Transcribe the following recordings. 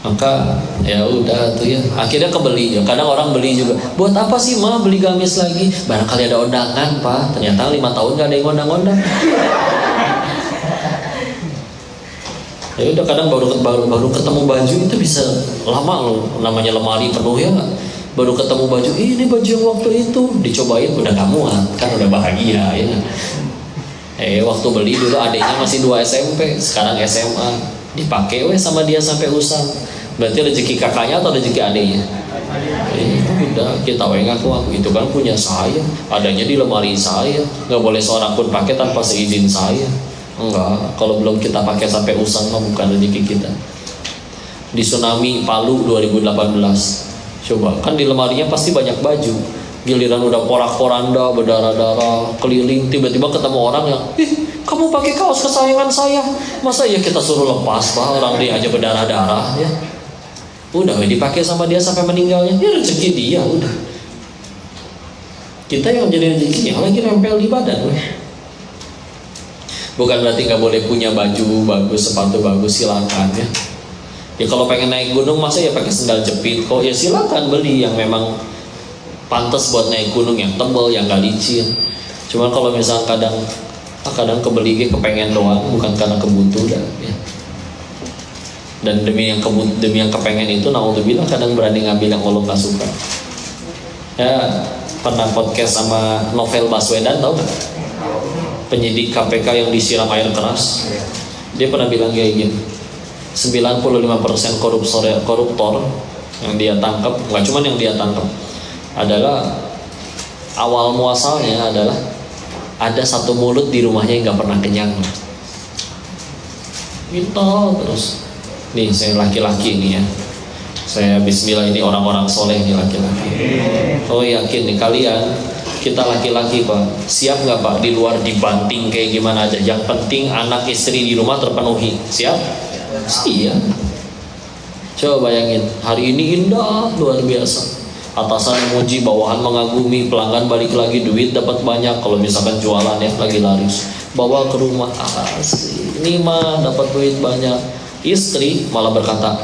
Maka ya udah tuh ya, akhirnya kebeli ya. Kadang orang beli juga, buat apa sih mah beli gamis lagi? Barangkali ada undangan pak. Ternyata 5 tahun gak ada yang ngondang-ngondang. Ya udah, kadang baru ketemu baju itu bisa lama loh, namanya lemari penuh ya. Baru ketemu baju, ini baju yang waktu itu dicobain udah gak muat, kan udah bahagia ya. Waktu beli dulu adiknya masih 2 SMP, sekarang SMA. Dipakai sama dia sampai usang. Berarti rezeki kakaknya atau rezeki adiknya? Udah, kita ngaku itu kan punya saya, adanya di lemari saya, nggak boleh seorang pun pakai tanpa seizin saya. Enggak, kalau belum kita pakai sampai usang mah bukan rezeki kita. Di tsunami Palu 2018, coba kan di lemarinya pasti banyak baju, giliran udah porak-poranda berdarah-darah keliling, tiba-tiba ketemu orang yang, kamu pakai kaos kesayangan saya, masa ya kita suruh lepas pak, orang dia aja berdarah-darah ya. Udah dipakai sama dia sampai meninggalnya, ya rezeki dia udah. Kita yang jadi rezekinya lagi nempel di badan. Bukan berarti nggak boleh punya baju bagus, sepatu bagus, silakan ya. Ya kalau pengen naik gunung masa ya pakai sendal jepit kok, ya silakan beli yang memang pantas buat naik gunung, yang tebal, yang gak licin. Cuman kalau misal kadang kebeli kepengen doang, bukan karena kebutuhan ya. Dan demi yang kepengen itu, naudzubillah kadang berani ngambil yang Allah gak suka. Ya pernah podcast sama Novel Baswedan, tahu gak? Penyidik KPK yang disiram air keras. Dia pernah bilang kayak gini, 95% koruptor yang dia tangkap, nggak cuma yang dia tangkap, adalah awal muasalnya adalah ada satu mulut di rumahnya yang nggak pernah kenyang, minta terus. Nih saya laki-laki ini ya, saya bismillah ini orang-orang soleh nih laki-laki. Oh yakin nih kalian, kita laki-laki pak, siap nggak pak di luar dibanting kayak gimana aja, yang penting anak istri di rumah terpenuhi, siap? Iya. Coba bayangin, hari ini indah luar biasa, atasan memuji, bawahan mengagumi, pelanggan balik lagi, duit dapat banyak. Kalau misalkan jualan ya lagi laris, bawa ke rumah, ini mah dapat duit banyak. Istri malah berkata,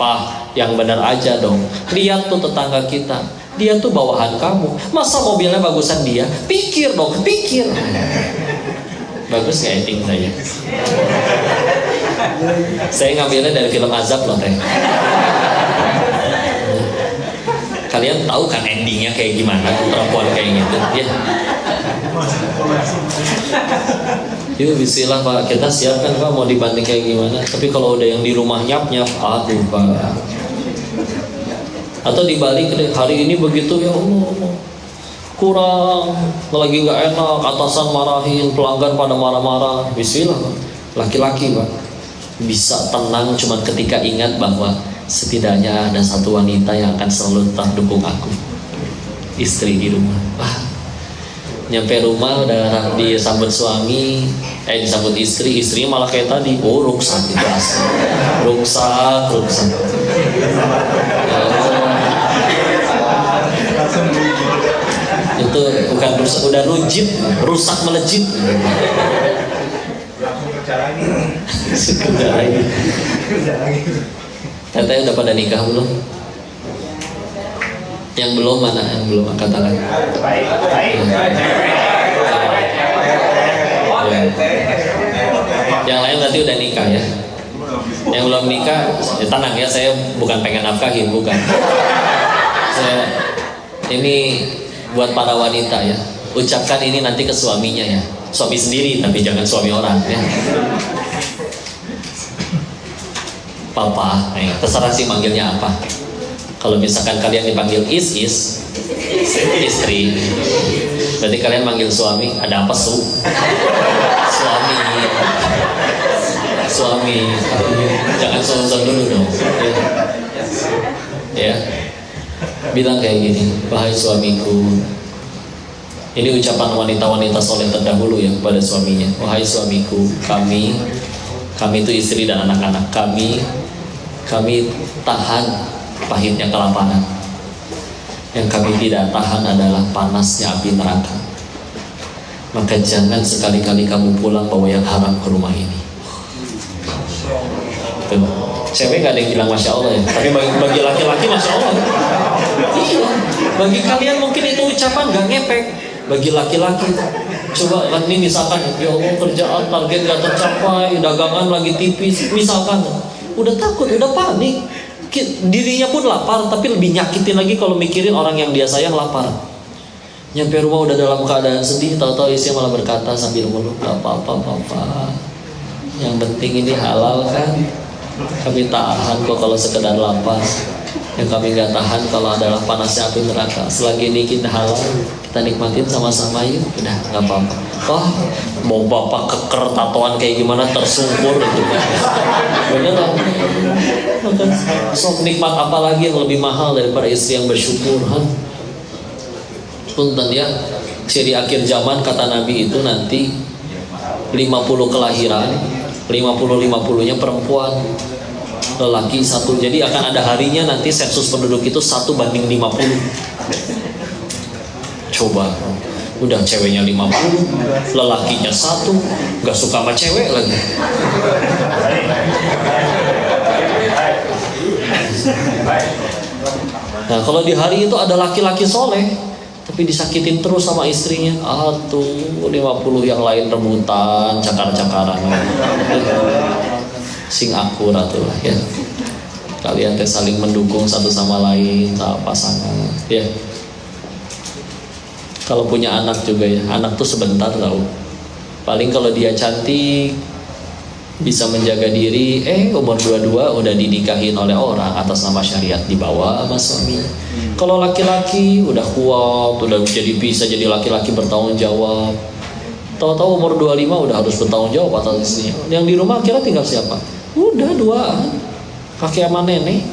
pak, yang benar aja dong, lihat tuh tetangga kita, dia tuh bawahan kamu, masa mobilnya bagusan dia? Pikir dong, pikir. Bagus gak acting saya? Saya ngambilnya dari film Azab loh teh. Kalian tahu kan endingnya kayak gimana, perempuan kayak gitu ya. Yuk bismillah pak, kita siapkan pak mau dibanting kayak gimana. Tapi kalau udah yang di rumah nyap-nyap, aduh pak. Atau dibalik deh, hari ini begitu ya Allah, kurang, lagi nggak enak, atasan marahin, pelanggan pada marah-marah. Bismillah pak, laki-laki pak bisa tenang cuma ketika ingat bahwa setidaknya ada satu wanita yang akan selalu tetap dukung aku, istri di rumah. Wah, nyampe rumah udah disambut suami, disambut istri, istrinya malah kayak tadi, ruksat itu asli, ruksat. Itu bukan rusak, udah rujit, rusak melejit. Kerja lagi. Teteh udah pada nikah belum? Yang belum mana? Yang belum angkat tangan. Yang lain berarti udah nikah ya. Yang belum nikah, ya tenang ya, saya bukan pengen nafkahin, bukan. Ini buat para wanita ya. Ucapkan ini nanti ke suaminya ya. Suami sendiri tapi jangan suami orang ya. Papa, terserah sih manggilnya apa. Kalau misalkan kalian dipanggil istri, berarti kalian manggil suami, ada apa su? Suami, jangan son-son dulu dong. Ya, bilang kayak gini, wahai suamiku. Ini ucapan wanita-wanita soleh terdahulu ya pada suaminya. Wahai suamiku, kami itu istri dan anak-anak kami tahan pahitnya kelaparan. Yang kami tidak tahan adalah panasnya api neraka. Maka jangan sekali-kali kamu pulang bawa yang haram ke rumah ini. Tuh. Cewek gak ada yang bilang Masya Allah ya, tapi bagi laki-laki Masya Allah. Iya, bagi kalian mungkin itu ucapan gak ngepek. Bagi laki-laki, coba kan ini misalkan, ya Allah kerjaan target gak tercapai, dagangan lagi tipis, misalkan, udah takut, udah panik, dirinya pun lapar, tapi lebih nyakitin lagi kalau mikirin orang yang dia sayang lapar. Nyampe rumah udah dalam keadaan sedih, tahu-tahu istri malah berkata sambil meluk, gak apa-apa papa, yang penting ini halal kan, kami tahan kok kalau sekedar lapar. Yang kami gak tahan kalau adalah panasnya api neraka. Selagi ini kita halal, kita nikmatin sama-sama yuk. Udah gak apa-apa. Oh, mau bapak keker tatoan kayak gimana tersungkur gitu. Bener lah. Sok nikmat apa lagi yang lebih mahal daripada istri yang bersyukur, Punten ya, ciri akhir zaman kata Nabi itu nanti 50 kelahiran, 50-50-nya perempuan, lelaki satu. Jadi akan ada harinya nanti sensus penduduk itu 1:50. Coba, udah ceweknya 50, lelakinya 1, gak suka sama cewek lagi. Nah kalau di hari itu ada laki-laki soleh tapi disakitin terus sama istrinya, tuh 50 yang lain rebutan, cakar-cakaran. Sing akurat tuh lah ya. Kalian teh saling mendukung satu sama lain, sama pasangan ya. Kalau punya anak juga ya, anak tuh sebentar tau. Paling kalau dia cantik, bisa menjaga diri, umur 22 udah dinikahin oleh orang atas nama syariat, dibawa sama suami. Kalau laki-laki udah kuat, udah bisa jadi laki-laki bertanggung jawab, tahu-tahu umur 25 udah harus bertanggung jawab atas istrinya. Yang di rumah kira tinggal siapa? Udah duaan, kakek sama nenek.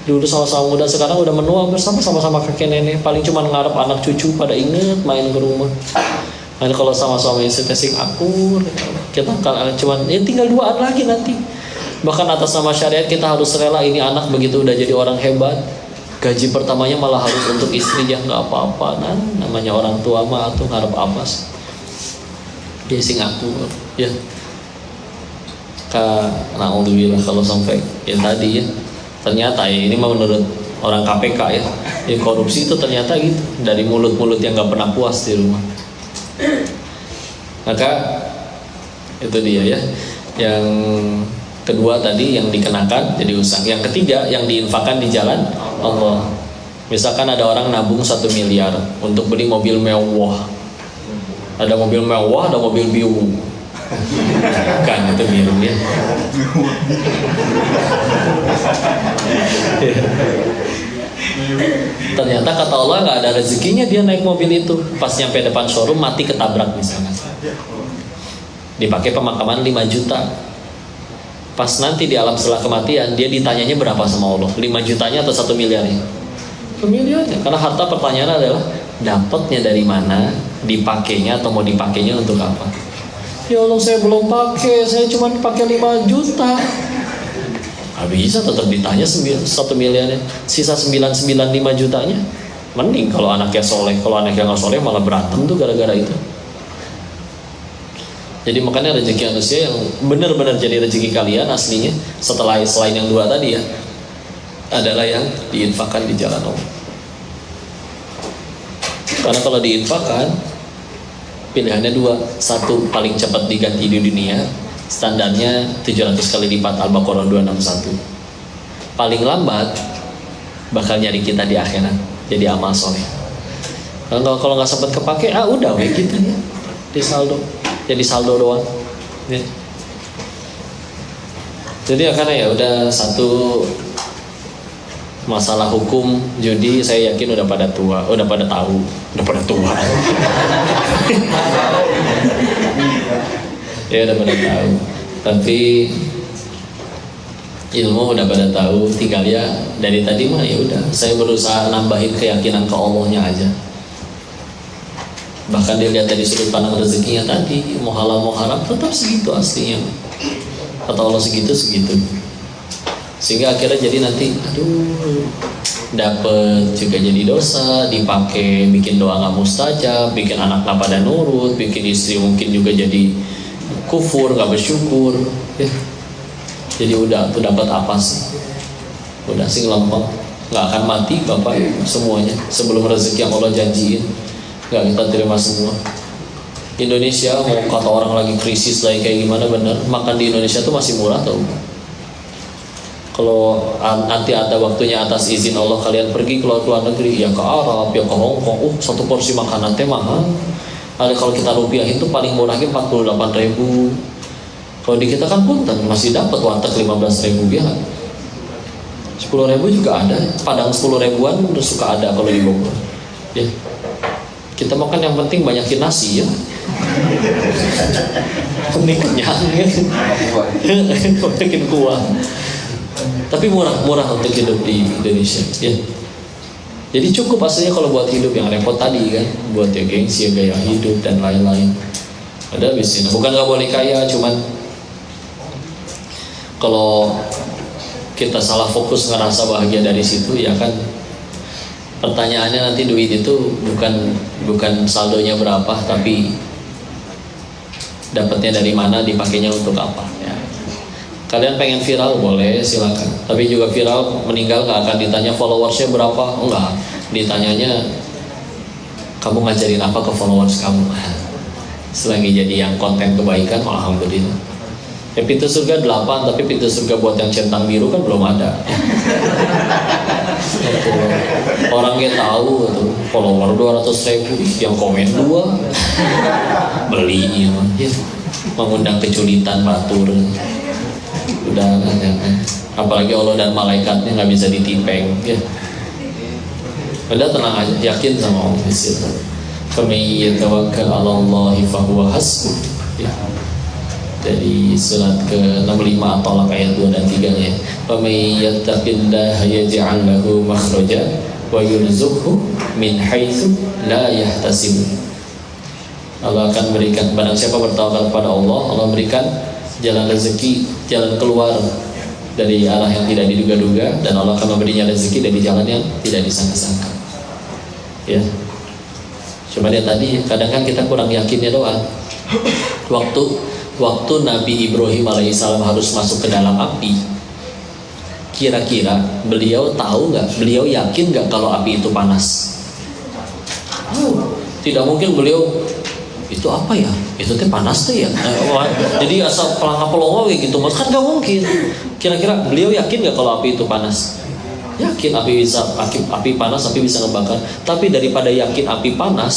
Dulu sama-sama muda, sekarang udah menua bersama, sama-sama kakek nenek. Paling cuma ngarep anak cucu pada inget main ke rumah. Nah, kalau sama-sama istri testing akur, kita kan cuman tinggal duaan lagi nanti. Bahkan atas nama syariat kita harus rela ini anak begitu udah jadi orang hebat, gaji pertamanya malah harus untuk istri, ya nggak apa-apa. Nah, namanya orang tua mah tuh ngarep apa sih? Dia sing akur, ya. Na'udzubillah kalau sampai yang tadi ya, ternyata ya ini mah menurut orang KPK ya, korupsi itu ternyata gitu, dari mulut-mulut yang nggak pernah puas di rumah. Maka itu dia ya. Yang kedua tadi yang dikenakan jadi usang. Yang ketiga yang diinfakkan di jalan Allah. Misalkan ada orang nabung 1 miliar untuk beli mobil mewah. Ada mobil mewah, ada mobil biru. Kan itu biru ya. Ternyata kata Allah nggak ada rezekinya dia naik mobil itu. Pas nyampe depan showroom mati ketabrak misalnya. Dipakai pemakaman 5 juta. Pas nanti di alam setelah kematian dia ditanyanya berapa sama Allah, 5 jutanya atau 1 miliarnya? 1 miliarnya. Karena harta pertanyaan adalah dapatnya dari mana, dipakainya atau mau dipakainya untuk apa? Ya Allah saya belum pakai, saya cuma pakai 5 juta. Gak bisa, tetap ditanya 1 miliarnya. Sisa 995 jutanya. Mending kalau anaknya soleh. Kalau anaknya gak soleh malah berantem tuh gara-gara itu. Jadi makanya rezeki manusia yang benar-benar jadi rezeki kalian aslinya selain yang 2 tadi ya, adalah yang diinfakkan di jalan Allah. Karena kalau diinfakkan pilihannya 2. 1 paling cepat diganti di dunia, standarnya 700 kali lipat, Al-Baqarah 261. Paling lambat bakal nyari kita di akhirat, jadi amal soleh. Kalau nggak sempat kepake, udah gitu ya, di saldo. Jadi saldo doang ya. Jadi karena ya udah satu masalah hukum judi, saya yakin udah pada tua, udah pada tahu, udah pada tua. Ya udah pada tahu. Tapi ilmu udah pada tahu, tinggal ya dari tadi mah ya udah saya berusaha nambahin keyakinan ke Allahnya aja. Bahkan dilihat dari sudut pandang rezekinya tadi, mau halal mau haram tetap segitu aslinya. Kata Allah segitu. Sehingga akhirnya jadi nanti dapet juga jadi dosa, dipakai bikin doa nggak mustajab, bikin anak nggak pada nurut, bikin istri mungkin juga jadi kufur, nggak bersyukur ya. Jadi udah tuh dapat apa sih? Udah sih lempeng, nggak akan mati bapak semuanya sebelum rezeki yang Allah janjiin nggak kita terima semua. Indonesia mau kata orang lagi krisis lagi kayak gimana, bener makan di Indonesia tuh masih murah tau. Kalau nanti ada waktunya atas izin Allah kalian pergi keluar negeri, ya ke Arab, ya ke Hongkong, satu porsi makanan teh mahal. Ada kalau kita rupiahin tuh paling murahnya 48.000. Kalau di kita kan punten masih dapat warteg 15.000 ya. 10.000 juga ada, Padang 10.000-an udah suka ada kalau di Bogor. Ya. Kita makan yang penting banyakin nasi ya. Penting kenyang ya. Banyakin kuah. Tapi murah untuk hidup di Indonesia ya. Jadi cukup aslinya kalau buat hidup, yang repot tadi kan, buat ya gengsi, ya gaya hidup dan lain-lain. Ada bisnis. Bukan nggak boleh kaya, cuman kalau kita salah fokus ngerasa bahagia dari situ ya kan, pertanyaannya nanti duit itu bukan saldonya berapa, tapi dapatnya dari mana, dipakainya untuk apa ya. Kalian pengen viral boleh silakan, tapi juga viral meninggal nggak akan ditanya followersnya berapa, enggak, ditanyanya kamu ngajarin apa ke followers kamu. Selagi jadi yang konten kebaikan, alhamdulillah. Ya pintu surga 8, tapi pintu surga buat yang centang biru kan belum ada. Orangnya tahu tuh, follower 200.000, yang komen 2 beli ya. Mengundang kejulitan batur. Udah ya. Apalagi Allah dan malaikatnya nggak bisa ditipeng ya. Udah tenang aja, yakin sama Allah. Faman yatawakkal 'ala Allahi fahuwa hasbuh ya. Dari surat ke-65 At-Talaq ayat 2 dan 3 nya. Faman yattaqillaha yaj'al lahu makhraja wa yarzuqhu min haitsu la yahtasib. Allah akan berikan, barang siapa bertawakal kepada Allah, Allah berikan jalan rezeki, jalan keluar dari arah yang tidak diduga-duga, dan Allah akan memberinya rezeki dari jalan yang tidak disangka-sangka. Ya. Cuma dia tadi kadang kan kita kurang yakinnya doang. Waktu Nabi Ibrahim alaihissalam harus masuk ke dalam api, kira-kira beliau tahu nggak? Beliau yakin nggak kalau api itu panas? Tidak mungkin beliau itu apa ya? Itu teh panas tuh ya. Jadi asal pelangga-pelongo kayak gitu, mas kan nggak mungkin. Kira-kira beliau yakin nggak kalau api itu panas? Yakin api panas, api bisa ngebakar. Tapi daripada yakin api panas,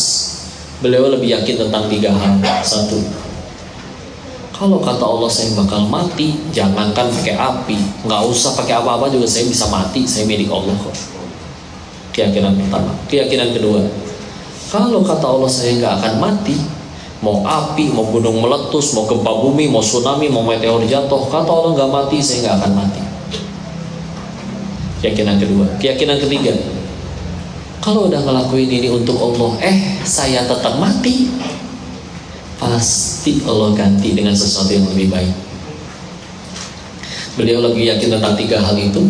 beliau lebih yakin tentang 3 hal. 1, kalau kata Allah saya bakal mati, jangankan pakai api, nggak usah pakai apa-apa juga saya bisa mati, saya milik Allah kok. Keyakinan pertama. Keyakinan kedua, kalau kata Allah saya nggak akan mati, mau api, mau gunung meletus, mau gempa bumi, mau tsunami, mau meteor jatuh, kata Allah nggak mati, saya nggak akan mati. Keyakinan kedua. Keyakinan ketiga, kalau udah ngelakuin ini untuk Allah, saya tetap mati, pasti Allah ganti dengan sesuatu yang lebih baik. Beliau lebih yakin tentang 3 hal itu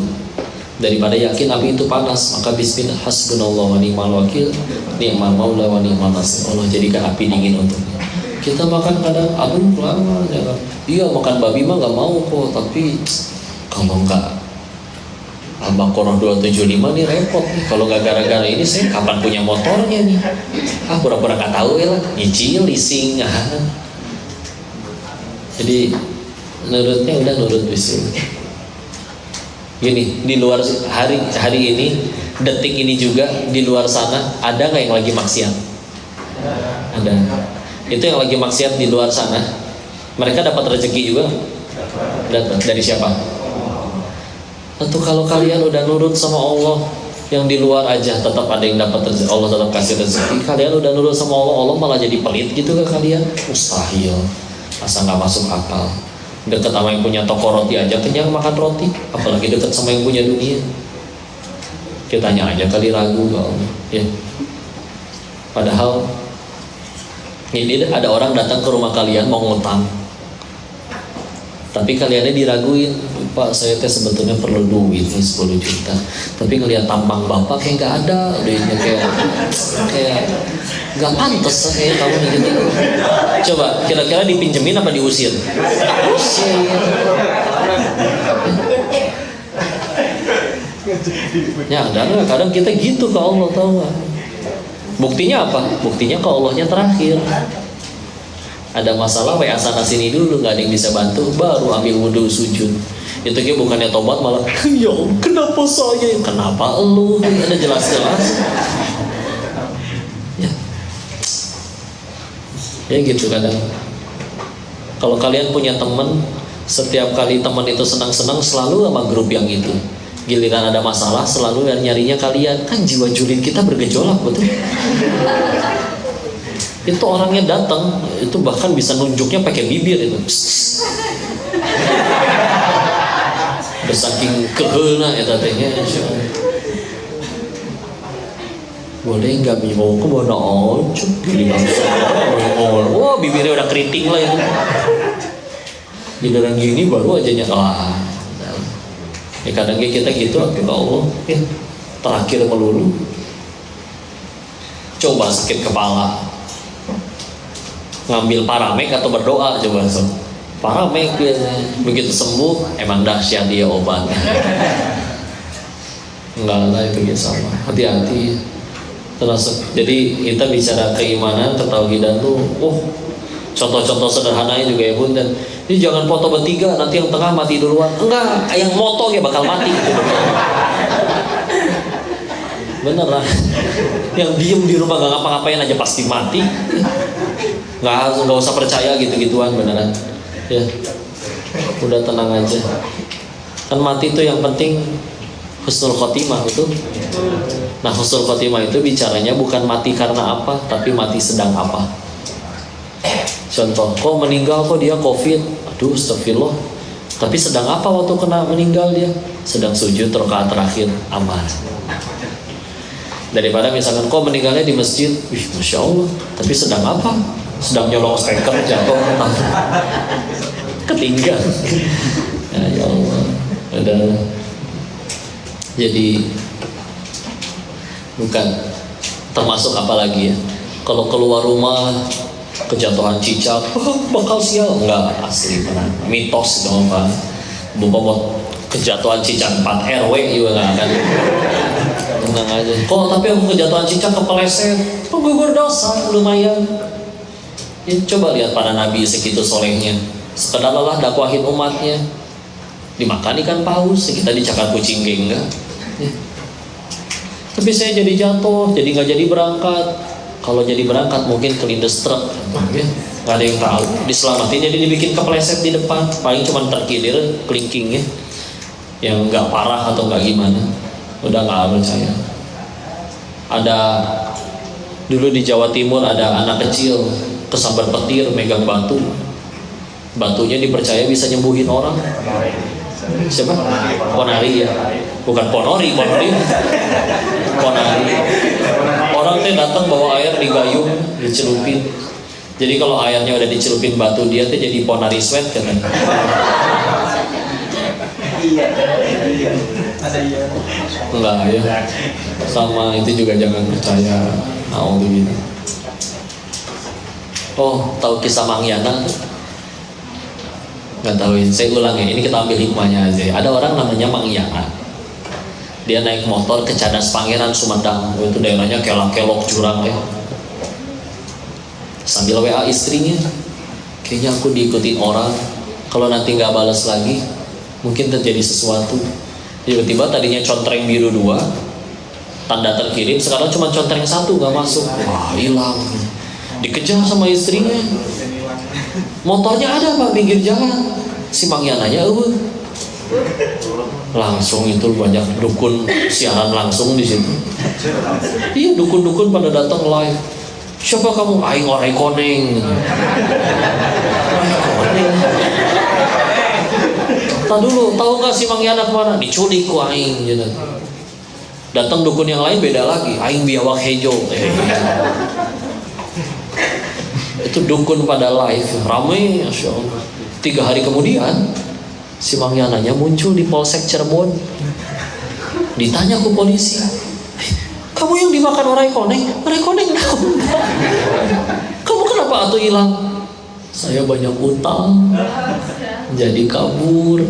daripada yakin api itu panas. Maka bismillah, hasbunallah wa ni'mal wakil, ni'mal maula wa ni'mal nasir. Allah jadikan api dingin untuknya. Kita makan kadang, aduh lama jangan. Iya makan babi mah nggak mau kok, tapi kalau nggak Al-Baqarah 275 nih repot nih. Kalau nggak gara-gara ini saya kapan punya motornya nih? Pura-pura nggak tahu ya lah, nyicil, leasing. Jadi nurutnya udah nurut bisnis. Gini, di luar hari ini, detik ini juga di luar sana ada nggak yang lagi maksiat? Ada. Itu yang lagi maksiat di luar sana, mereka dapat rezeki juga? Dapat. Dari siapa? Tentu kalau kalian udah nurut sama Allah, yang di luar aja tetap ada yang dapat rezeki, Allah tetap kasih rezeki. Kalian udah nurut sama Allah, Allah malah jadi pelit gitu ke kalian? Mustahil. Asa nggak masuk akal. Dekat sama yang punya toko roti aja kenyang makan roti, apalagi dekat sama yang punya dunia. Kita tanya aja kali ragu kalau ya. Padahal ini ada orang datang ke rumah kalian mau ngutang, tapi kaliannya diraguin, Pak saya teh sebetulnya perlu duit nih 10 juta, tapi ngelihat tampang bapak kayak nggak ada duitnya, kayak nggak pantas kayak kamu gitu. Coba kira-kira dipinjemin apa diusir? Usir. Ya, kadang kita gitu ke Allah, tahu nggak? Buktinya apa? Buktinya ke Allahnya terakhir. Ada masalah, WA sana sini dulu, nggak ada yang bisa bantu, baru ambil wudhu sujud. Itu kayak bukannya tobat malah, ya kenapa saya? Kenapa elu? Ada jelas-jelas. Ya gitu kadang. Kalau kalian punya teman, setiap kali teman itu senang-senang selalu sama grup yang itu. Giliran ada masalah selalu nyarinya kalian. Kan jiwa julid kita bergejolak, betul? Itu orangnya datang, itu bahkan bisa nunjuknya pakai bibir itu. Saking keheuna eta teh nya. Boleh nggak mau ke mana aja? Gini langsung. Wah, bibirnya udah keriting lah itu. Giliran gini baru aja nyala. Ya kadang kita gitu, ya Allah, ya terakhir melulu. Coba sakit kepala, ngambil paramek atau berdoa coba so. Paramek begitu sembuh, emang dahsyat dia obat. Enggak lah itu sama. Hati-hati. Termasuk, jadi kita bicara keimanan, ketauhidan tuh, contoh-contoh sederhananya juga ya Bun. Dan ini jangan foto bertiga, nanti yang tengah mati duluan. Enggak, yang moto ya bakal mati. Bener lah. Yang diem di rumah gak ngapa-ngapain aja pasti mati. Nggak usah percaya gitu-gituan beneran. Ya, udah tenang aja. Kan mati itu yang penting husnul khotimah itu. Nah, husnul khotimah itu bicaranya bukan mati karena apa, tapi mati sedang apa. Contoh, kok meninggal kok dia COVID. Aduh, astagfirullah. Tapi sedang apa waktu kena meninggal dia? Sedang sujud rakaat terakhir, aman. Daripada misalkan kok meninggalnya di masjid, masya Allah. Tapi sedang apa? Sedang nyolong speaker jatuh ketinggal. Ya Allah, udah. Jadi bukan termasuk apa lagi ya? Kalau keluar rumah kejatuhan cicak, bakal sial enggak, asli benar. Mitos itu apa? Bukan kejatuhan cicak 4 RW juga enggak akan. Tenang aja. Kok tapi aku kejatuhan cicak kepeleset, penggugur dosa lumayan. Ya, coba lihat para nabi segitu solehnya, sekedar lelah dakwahin umatnya, dimakan ikan paus, kita dicakar kucing enggak. Ya. Tapi saya jadi jatuh, jadi nggak jadi berangkat. Kalau jadi berangkat mungkin kelindes truk, ya. Nggak ada yang tahu. Diselamatin jadi dibikin kepleset di depan, paling cuma terkilir kelingkingnya, yang nggak parah atau nggak gimana. Udah nggak percaya. Ada dulu di Jawa Timur ada anak kecil kesambar petir megang batu, batunya dipercaya bisa nyembuhin orang. Siapa? Ponari ya, bukan Ponori, Ponari. Orang teh datang bawa air di gayung, dicelupin. Jadi kalau airnya udah dicelupin batu dia teh jadi Ponari sweat kan? Iya. Ada iya. Enggak ya. Sama itu juga jangan percaya. Alhamdulillah. Oh, tahu kisah Mang Yana? Nggak tahu, saya ulang ya. Ini kita ambil hikmahnya aja. Ada orang namanya Mang Yana. Dia naik motor ke Cadas Pangeran Sumedang. Itu daerahnya kelak-kelok jurang ya. Sambil WA istrinya, kayaknya aku diikutin orang. Kalau nanti nggak balas lagi, mungkin terjadi sesuatu. Tiba-tiba tadinya contreng biru 2, tanda terkirim, sekarang cuma contreng 1 nggak masuk. Wah, hilang. Dikejar sama istrinya. Motornya ada Pak pinggir jalan. Si Mang Yananya langsung itu banyak dukun siaran langsung di situ. Iya, dukun-dukun pada datang live. Siapa kamu? Aing Orai Koneng. Tahu dulu, tahu nggak si Mang Yana kemana? Diculik ku Aing. Datang dukun yang lain beda lagi. Aing biawak hejo. Itu dukun pada live ramai, Masya Allah. 3 hari kemudian si Mang Yananya muncul di Polsek Cirebon. Ditanya ke polisi, kamu yang dimakan Orai Koneng? Orai Koneng kamu kenapa atuh hilang? Saya banyak utang, jadi kabur.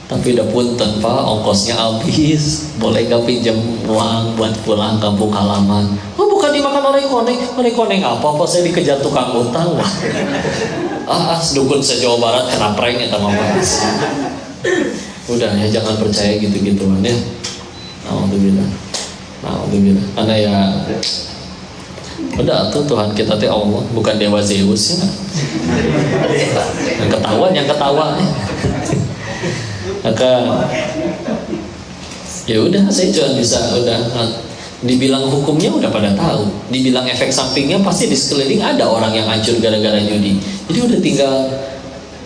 Tapi udah punten Pak, ongkosnya habis. Boleh gak pinjam uang buat pulang kampung halaman? Oh bukan dimakan oleh koneng apa saya dikejar tukang utang. Wah, dukun se-Jawa Barat kena prank ya sama Mas. Udah ya jangan percaya gitu-gituan ya. Alhamdulillah. Karena ya udah tuh Tuhan kita teh Allah, bukan dewa Zeus ya. Yang ketawa. Maka ya udah saya cuma bisa dibilang hukumnya udah pada tahu, dibilang efek sampingnya pasti di sekeliling ada orang yang hancur gara-gara judi. Jadi udah tinggal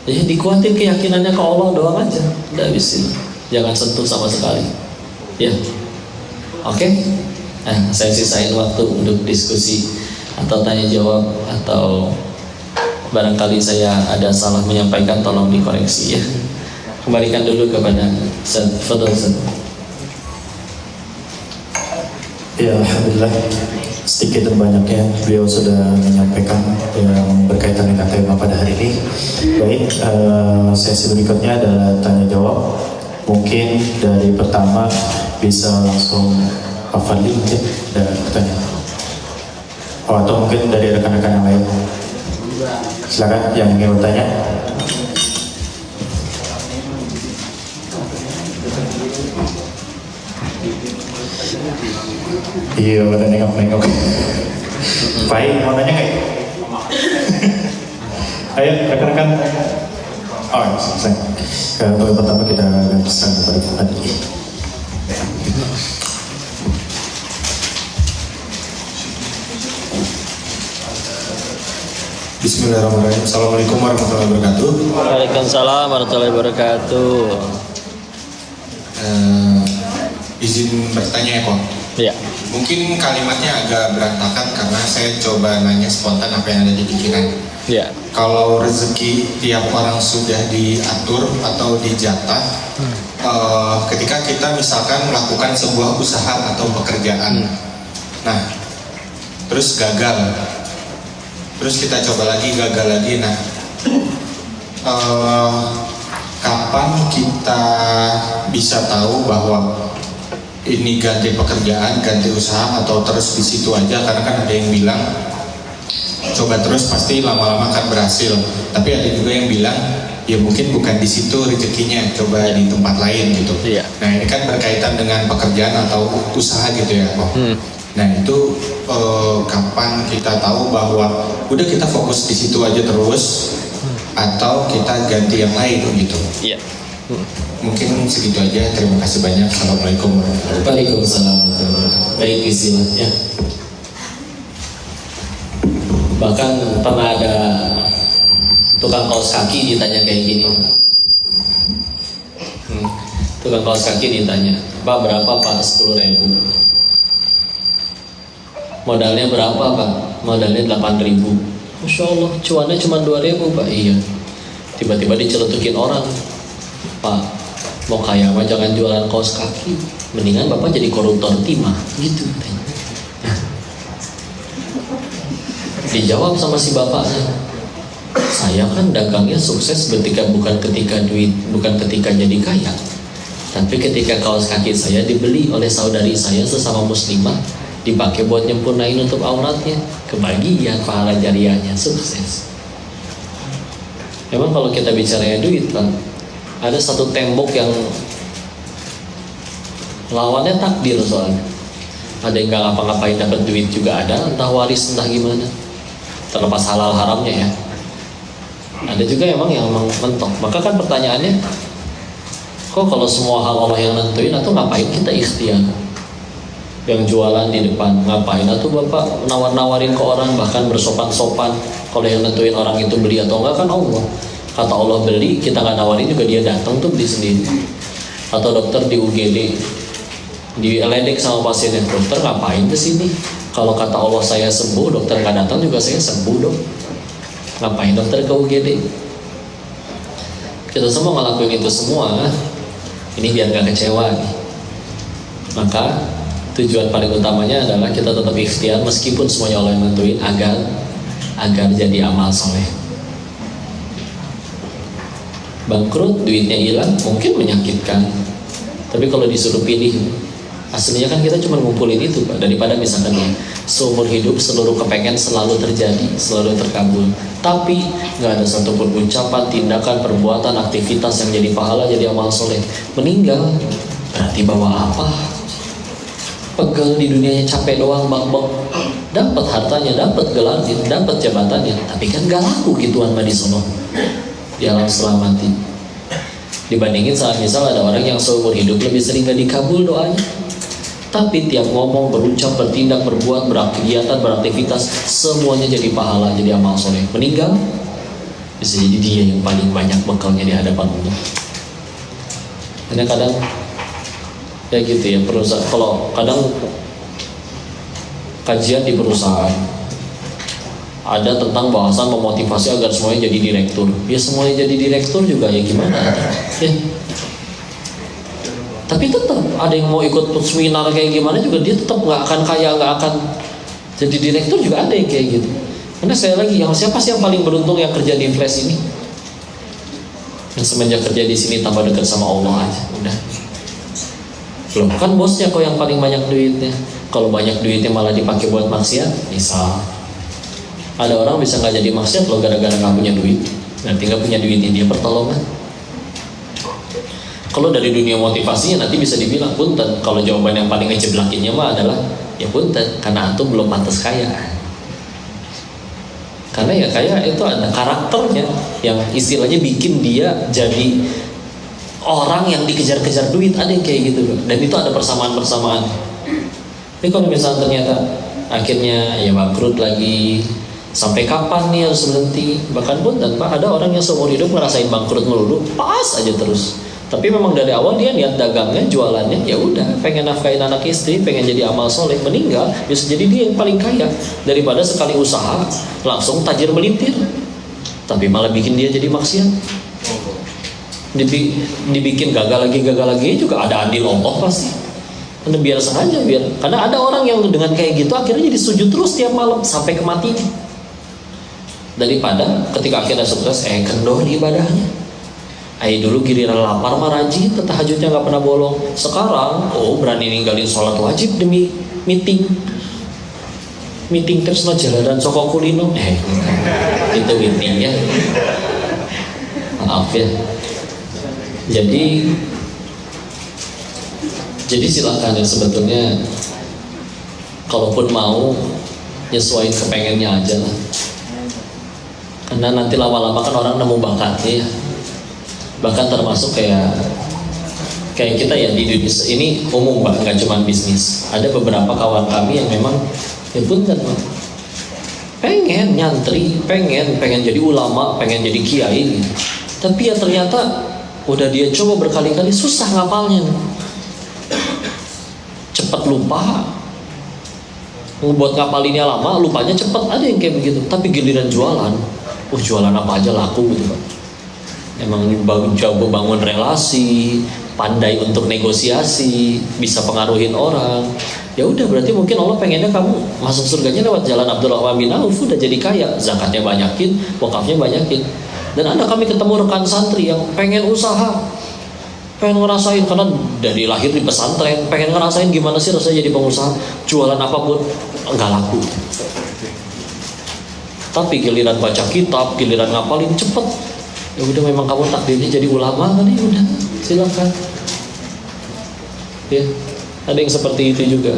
ya dikuatin keyakinannya ke Allah doang aja, udah bisa, jangan sentuh sama sekali ya. Oke. Nah, saya sisain waktu untuk diskusi atau tanya jawab, atau barangkali saya ada salah menyampaikan tolong dikoreksi ya. Kembalikan dulu kepada Fadl Ustaz. Ya, alhamdulillah sedikit dan banyaknya beliau sudah menyampaikan yang berkaitan dengan tema pada hari ini. Baik, sesi berikutnya adalah tanya jawab. Mungkin dari pertama bisa langsung Pak Fadli mungkin ada pertanyaan. Atau mungkin dari rekan-rekan yang lain. Silakan yang ingin bertanya. Iya, pada nengok-nengok. Baik, mau nanya nggak? Ayo, rekan-rekan. Oh, selesai. Untuk pertama kita pesan kepada Pak Fadli. Bismillahirrahmanirrahim. Assalamualaikum warahmatullahi wabarakatuh. Waalaikumsalam warahmatullahi wabarakatuh. Izin bertanya ya, Kok. Ya. Mungkin kalimatnya agak berantakan karena saya coba nanya spontan apa yang ada di pikiran. Ya. Kalau rezeki tiap orang sudah diatur atau dijatah, ketika kita misalkan melakukan sebuah usaha atau pekerjaan, nah, terus gagal, terus kita coba lagi, gagal lagi, nah, kapan kita bisa tahu bahwa ini ganti pekerjaan, ganti usaha, atau terus di situ aja? Karena kan ada yang bilang coba terus pasti lama-lama akan berhasil. Tapi ada juga yang bilang ya mungkin bukan di situ rezekinya, coba di tempat lain gitu. Iya. Nah ini kan berkaitan dengan pekerjaan atau usaha gitu ya, Kok. Nah itu kapan kita tahu bahwa udah kita fokus di situ aja terus, atau kita ganti yang lain gitu? Iya. Mungkin segitu aja. Terima kasih banyak. Assalamualaikum warahmatullahi wabarakatuh. Waalaikumsalam. Baik, bismillah ya. Bahkan pernah ada tukang kaos kaki ditanya kayak gini. Tukang kaos kaki ditanya, Pak berapa Pak? 10.000. Modalnya berapa Pak? Modalnya 8.000. Masya Allah, cuannya cuma 2.000 Pak. Iya. Tiba-tiba diceletukin orang, Pak, mau kaya mah jangan jualan kaos kaki, mendingan Bapak jadi koruptor timah, gitu. Dijawab sama si bapaknya, saya kan dagangnya sukses bukan ketika jadi kaya, tapi ketika kaos kaki saya dibeli oleh saudari saya sesama muslimah, dipakai buat nyempurnain untuk auratnya, kebagian pahala jariahnya, sukses. Memang kalau kita bicara duit Pak, ada satu tembok yang lawannya takdir soalnya. Ada yang gak ngapa-ngapain dapat duit juga ada, entah waris entah gimana, terlepas halal haramnya ya. Ada juga emang yang mentok. Maka kan pertanyaannya, kok kalau semua hal Allah yang nentuin, atau ngapain kita ikhtiar? Yang jualan di depan ngapain? Atau Bapak nawar-nawarin ke orang, bahkan bersopan-sopan. Kalau yang nentuin orang itu beli atau enggak kan Allah. Kata Allah beli, kita nggak nawarin juga dia datang tuh beli sendiri. Atau dokter di UGD diledek sama pasiennya, dokter ngapain kesini? Kalau kata Allah saya sembuh, dokter nggak datang juga saya sembuh dong. Ngapain dokter ke UGD? Kita semua ngelakuin itu semua. Ini biar nggak kecewa nih. Maka tujuan paling utamanya adalah kita tetap ikhtiar meskipun semuanya Allah yang nentuin, agar jadi amal soleh. bangkrut, duitnya hilang, mungkin menyakitkan. Tapi kalau disuruh pilih, aslinya kan kita cuma ngumpulin itu Pak, daripada misalkan ya seumur hidup seluruh kepengen selalu terjadi, selalu terkabul, tapi nggak ada satupun ucapan, tindakan, perbuatan, aktivitas yang jadi pahala, jadi amal soleh. Meninggal berarti bawa apa? Pegel di dunianya, capek doang, bak-bak. Dapat hartanya, dapat gelarnya, dapat jabatannya, tapi kan gak laku gituan mah di sono di alam setelah mati. Dibandingin saat misal ada orang yang seumur hidup lebih sering gak dikabul doanya, tapi tiap ngomong, berucap, bertindak, berbuat, berkegiatan, beraktivitas, semuanya jadi pahala, jadi amal soleh. Meninggal bisa jadi dia yang paling banyak bekalnya di hadapan Allah. Karena kadang ya gitu ya, perusahaan, kalau kadang kajian di perusahaan ada tentang bahasan memotivasi agar semuanya jadi direktur. Ya semuanya jadi direktur juga ya gimana ya. Tapi tetap ada yang mau ikut seminar kayak gimana juga dia tetap nggak akan kaya, nggak akan jadi direktur juga ada yang kayak gitu. Karena sekali lagi, yang siapa sih yang paling beruntung yang kerja di Flash ini? Yang semenjak kerja di sini tambah dekat sama Allah aja, udah. Belum kan bosnya kok yang paling banyak duitnya. Kalau banyak duitnya malah dipakai buat maksiat, misal ada orang bisa nggak jadi maksiat loh gara-gara nggak punya duit. Nanti nggak punya duitnya dia pertolongan. Kalau dari dunia motivasinya nanti bisa dibilang punten. Kalau jawaban yang paling ngejeblakinnya mah adalah ya punten, karena antum belum pantas kaya. Karena ya kaya itu ada karakternya yang istilahnya bikin dia jadi orang yang dikejar-kejar duit, ada yang kayak gitu loh. Dan itu ada persamaan-persamaan. Tapi kalau misalnya ternyata akhirnya ya bangkrut lagi, sampai kapan nih harus berhenti? Bahkan pun tanpa ada orang yang seumur hidup ngerasain bangkrut melulu, pas aja terus. Tapi memang dari awal dia niat dagangnya, jualannya, ya udah pengen nafkahin anak istri, pengen jadi amal soleh, meninggal bisa jadi dia yang paling kaya daripada sekali usaha langsung tajir melintir, tapi malah bikin dia jadi maksiat. Dibikin gagal lagi juga ada andil Allah pasti. Karena biar sengaja, karena ada orang yang dengan kayak gitu akhirnya jadi sujud terus tiap malam sampai kematian. Daripada ketika akhirnya sukses kendor ibadahnya. Dulu giliran lapar mah rajin, tahajudnya nggak pernah bolong. Sekarang berani ninggalin sholat wajib demi meeting terus no jalanan soko kulino. Itu meetingnya. Maaf ya. Jadi silakan ya, sebetulnya kalaupun mau nyesuaiin kepengennya aja lah. Karena nanti lama-lama kan orang nemu bakatnya ya. Bahkan termasuk kayak kita ya di dunia ini umum Pak, nggak cuma bisnis. Ada beberapa kawan kami yang memang ya punten pengen nyantri, pengen jadi ulama, pengen jadi kiai gitu. Tapi ya ternyata udah dia coba berkali-kali susah ngapalnya, cepat lupa. Buat ngapalinnya lama, lupanya cepat, ada yang kayak begitu. Tapi giliran jualan, jualan apa aja laku gitu Pak. Emang jago bangun relasi, pandai untuk negosiasi, bisa pengaruhin orang. Ya udah, berarti mungkin Allah pengennya kamu masuk surganya lewat jalan Abdurrahman bin Auf, udah jadi kaya, zakatnya banyakin, wakafnya banyakin. Dan ada kami ketemu rekan santri yang pengen usaha, pengen ngerasain, karena dari lahir di pesantren, pengen ngerasain gimana sih rasanya jadi pengusaha, jualan apapun enggak laku. Tapi giliran baca kitab, giliran ngapalin cepet. Ya udah, memang kamu takdirnya jadi ulama kan, ya udah silakan. Ya, ada yang seperti itu juga.